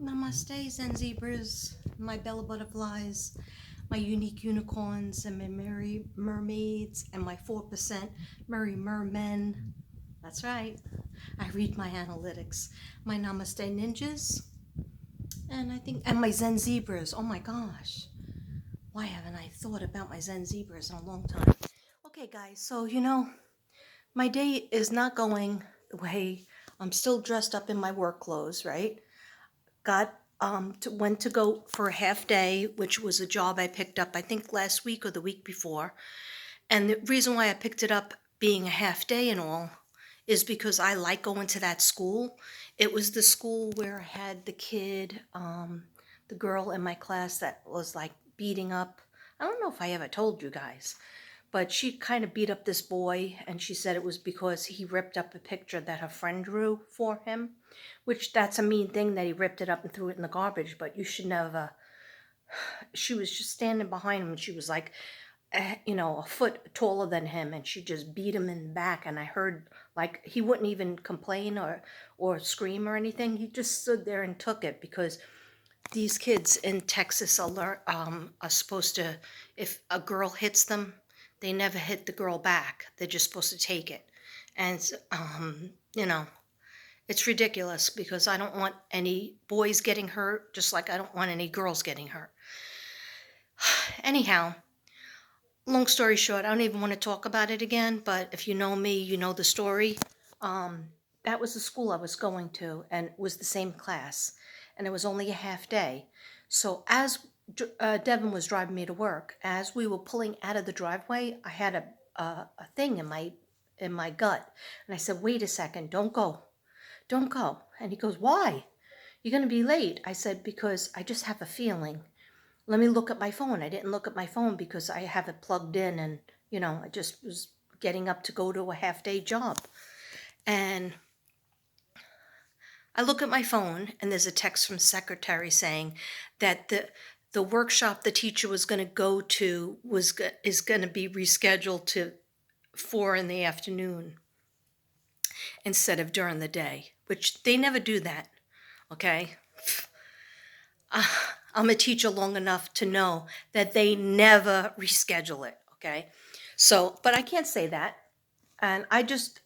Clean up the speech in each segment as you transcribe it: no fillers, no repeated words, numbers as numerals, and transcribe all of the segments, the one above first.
Namaste, Zen Zebras, my Bella Butterflies, my unique unicorns, and my merry mermaids, and my 4% merry mermen. That's right, I read my analytics. My Namaste Ninjas, and my Zen Zebras. Oh my gosh, why haven't I thought about my Zen Zebras in a long time? Okay, guys, so my day is not going the way I'm still dressed up in my work clothes, right? Went to go for a half day, which was a job I picked up I think last week or the week before. And the reason why I picked it up being a half day and all is because I like going to that school. It was the school where I had the girl in my class that was like beating up. I don't know if I ever told you guys, but she kind of beat up this boy, and she said it was because he ripped up a picture that her friend drew for him, which that's a mean thing that he ripped it up and threw it in the garbage, but you should never. She was just standing behind him, and she was like, a foot taller than him, and she just beat him in the back. And I heard like he wouldn't even complain or scream or anything. He just stood there and took it because these kids in Texas are supposed to, if a girl hits them, they never hit the girl back. They're just supposed to take it. And, it's ridiculous because I don't want any boys getting hurt, just like I don't want any girls getting hurt. Anyhow, long story short, I don't even want to talk about it again, but if you know me, you know the story. Um, that was the school I was going to, and it was the same class, and it was only a half day. So as Devin was driving me to work, as we were pulling out of the driveway, I had a thing in my gut, and I said, "Wait a second, don't go." And he goes, "Why? You're going to be late." I said, "Because I just have a feeling. Let me look at my phone." I didn't look at my phone because I have it plugged in, and I just was getting up to go to a half day job. And I look at my phone, and there's a text from secretary saying that the workshop the teacher was going to go to is going to be rescheduled to 4 in the afternoon instead of during the day, which they never do that. Okay, I'm a teacher long enough to know that they never reschedule it. Okay, so but I can't say that, and I just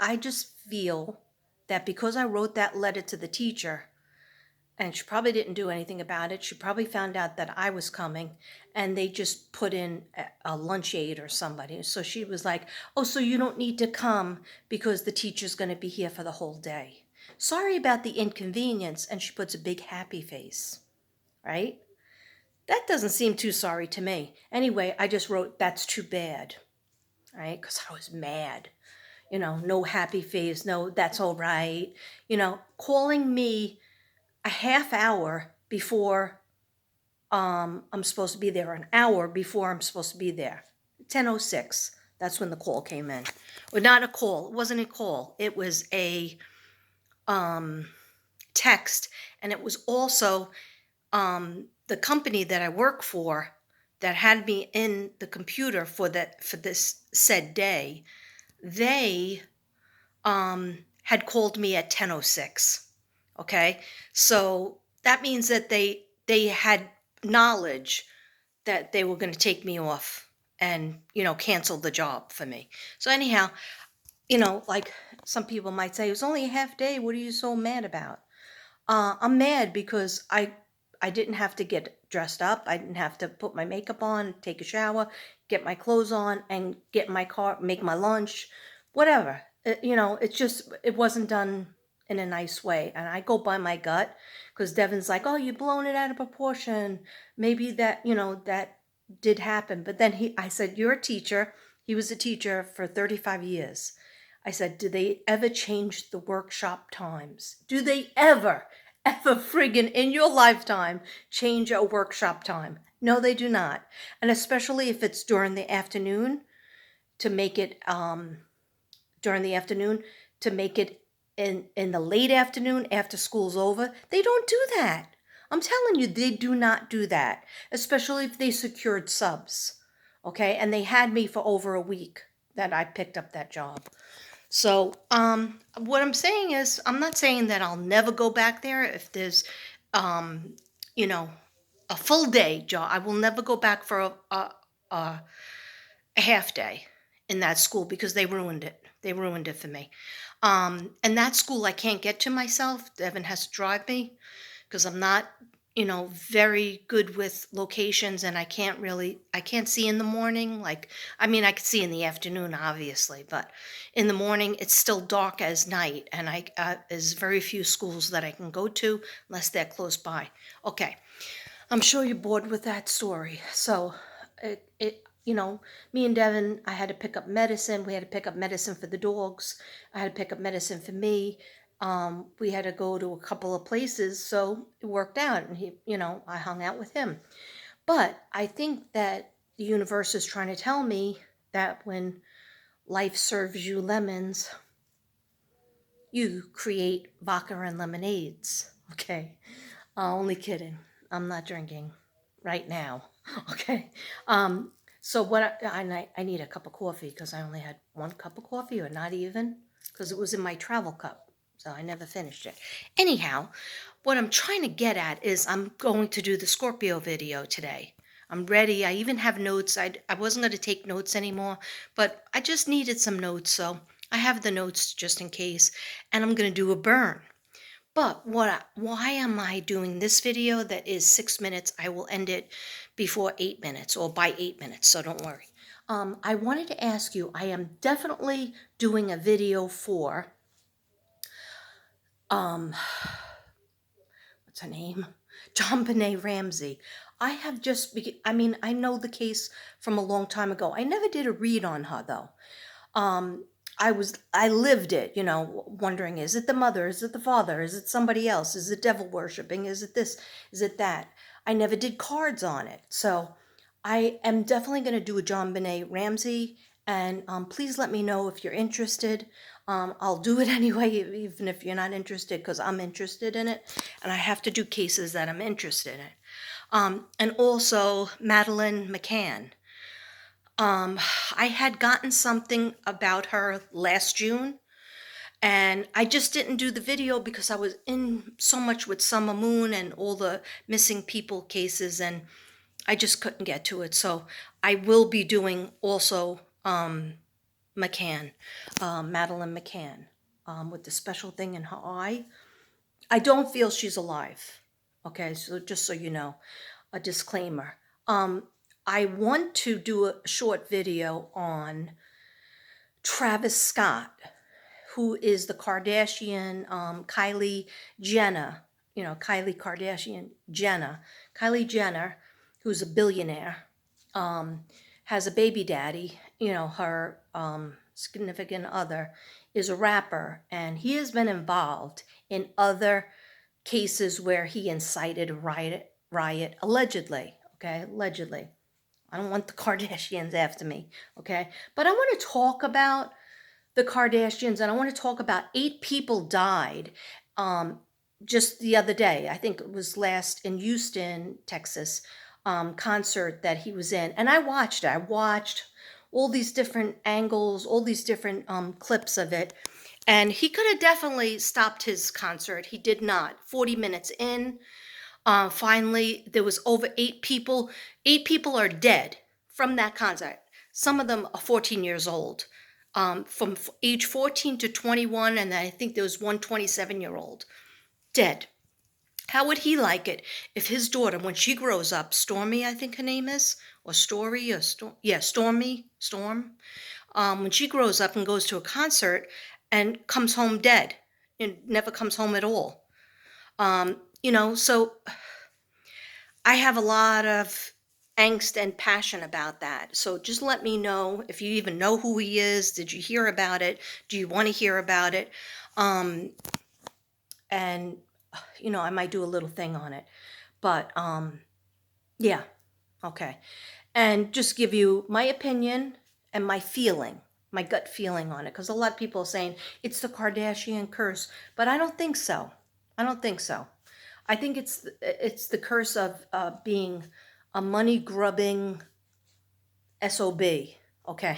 feel that because I wrote that letter to the teacher, and she probably didn't do anything about it. She probably found out that I was coming, and they just put in a lunch aide or somebody. So she was like, "Oh, so you don't need to come because the teacher's going to be here for the whole day. Sorry about the inconvenience." And she puts a big happy face, right? That doesn't seem too sorry to me. Anyway, I just wrote, "That's too bad," right? Because I was mad. No happy face, no, that's all right. Calling me a half hour before I'm supposed to be there, an hour before I'm supposed to be there. 10:06. That's when the call came in. Well, not a call. It wasn't a call. It was a text, and it was also the company that I work for that had me in the computer for this said day. They had called me at 10:06. Okay, so that means that they had knowledge that they were going to take me off and cancel the job for me. So anyhow, like some people might say, it was only a half day. What are you so mad about? I'm mad because I didn't have to get dressed up. I didn't have to put my makeup on, take a shower, get my clothes on, and get in my car, make my lunch, whatever. It wasn't done in a nice way. And I go by my gut because Devin's like, "Oh, you've blown it out of proportion. Maybe that did happen." But then I said, "You're a teacher." He was a teacher for 35 years. I said, "Do they ever change the workshop times? Do they ever friggin' in your lifetime change a workshop time?" No, they do not. And especially if it's during the afternoon, to make it during the afternoon, to make it in the late afternoon after school's over. They don't do that. I'm telling you, they do not do that, especially if they secured subs. Okay, and they had me for over a week that I picked up that job. So, what I'm saying is, I'm not saying that I'll never go back there if there's um, you know, a full day job. I will never go back for a, a half day in that school because they ruined it. They ruined it for me. And that school I can't get to myself. Devin has to drive me because I'm not, very good with locations, and I can't see in the morning. Like, I mean, I could see in the afternoon, obviously, but in the morning it's still dark as night, and there's very few schools that I can go to unless they're close by. Okay, I'm sure you're bored with that story. So, me and Devin, I had to pick up medicine. We had to pick up medicine for the dogs. I had to pick up medicine for me. We had to go to a couple of places, so it worked out. And I hung out with him. But I think that the universe is trying to tell me that when life serves you lemons, you create vodka and lemonades. Okay. Only kidding. I'm not drinking right now. Okay. Um, so I need a cup of coffee because I only had one cup of coffee, or not even, because it was in my travel cup. So I never finished it. Anyhow, what I'm trying to get at is I'm going to do the Scorpio video today. I'm ready. I even have notes. I wasn't going to take notes anymore, but I just needed some notes. So I have the notes just in case. And I'm going to do a burn. But why am I doing this video that is 6 minutes? I will end it before 8 minutes, or by 8 minutes, so don't worry. I wanted to ask you, I am definitely doing a video for, um, what's her name? John Benet Ramsey. I know the case from a long time ago. I never did a read on her though. um I lived it, wondering, is it the mother, is it the father, is it somebody else, is it devil worshiping, is it this, is it that? I never did cards on it, so I am definitely going to do a John Benet Ramsey. And please let me know if you're interested. I'll do it anyway, even if you're not interested, because I'm interested in it, and I have to do cases that I'm interested in. And also Madeline McCann. um, I had gotten something about her last June, and I just didn't do the video because I was in so much with Summer Moon and all the missing people cases, and I just couldn't get to it. So I will be doing also McCann, Madeline McCann, with the special thing in her eye. I don't feel she's alive. Okay, so just so you know, a disclaimer. Um, I want to do a short video on Travis Scott, who is the Kardashian, Kylie Jenner, Kylie Kardashian Jenner. Kylie Jenner, who's a billionaire, has a baby daddy. Her significant other is a rapper, and he has been involved in other cases where he incited a riot, allegedly. Okay, allegedly. I don't want the Kardashians after me, okay? But I want to talk about the Kardashians, and I want to talk about 8 people died um, just the other day. I think it was last in Houston, Texas, concert that he was in. And I watched it. I watched all these different angles, all these different clips of it. And he could have definitely stopped his concert. He did not. 40 minutes in, finally, there was over 8 people. 8 people are dead from that concert. Some of them are 14 years old, from age 14 to 21, and I think there was one 27-year-old dead. How would he like it if his daughter, when she grows up, Stormy, I think her name is, or Story, or yeah, Storm, when she grows up and goes to a concert and comes home dead and never comes home at all? So I have a lot of angst and passion about that. So just let me know if you even know who he is. Did you hear about it? Do you want to hear about it? Um, and I might do a little thing on it. But yeah, okay. And just give you my opinion and my feeling, my gut feeling on it. Because a lot of people are saying it's the Kardashian curse, but I don't think so. I don't think so. I think it's the curse of being a money grubbing SOB. Okay.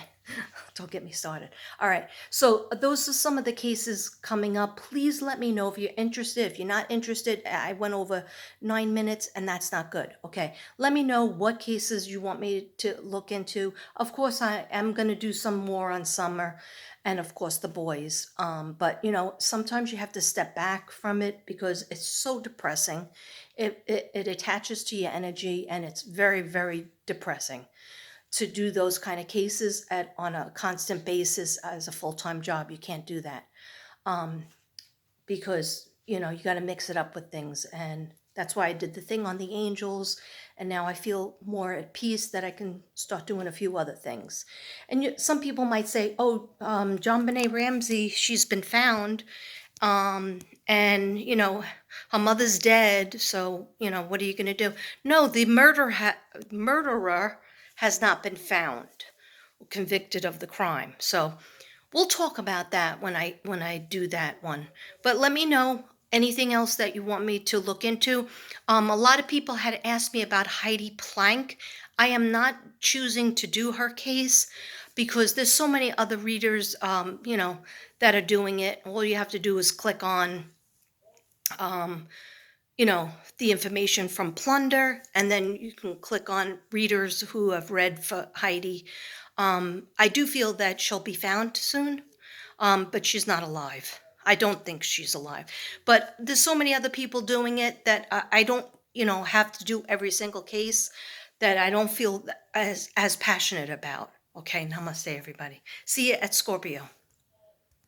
Don't get me started. All right. So those are some of the cases coming up. Please let me know if you're interested. If you're not interested, I went over 9 minutes and that's not good. Okay. Let me know what cases you want me to look into. Of course, I am going to do some more on summer and of course the boys. But sometimes you have to step back from it because it's so depressing. It attaches to your energy and it's very, very depressing to do those kind of cases at on a constant basis as a full-time job. You can't do that um, because you got to mix it up with things, and that's why I did the thing on the angels, and now I feel more at peace that I can start doing a few other things. And some people might say, "Oh, John Benet Ramsey, she's been found, and her mother's dead, so what are you going to do?" No, the murderer has not been found, convicted of the crime. So we'll talk about that when I do that one. But let me know anything else that you want me to look into. A lot of people had asked me about Heidi Plank. I am not choosing to do her case because there's so many other readers, that are doing it. All you have to do is click on um, you know, the information from Plunder, and then you can click on readers who have read for Heidi. I do feel that she'll be found soon, but she's not alive. I don't think she's alive. But there's so many other people doing it that I don't, have to do every single case that I don't feel as passionate about. Okay, namaste, everybody. See you at Scorpio.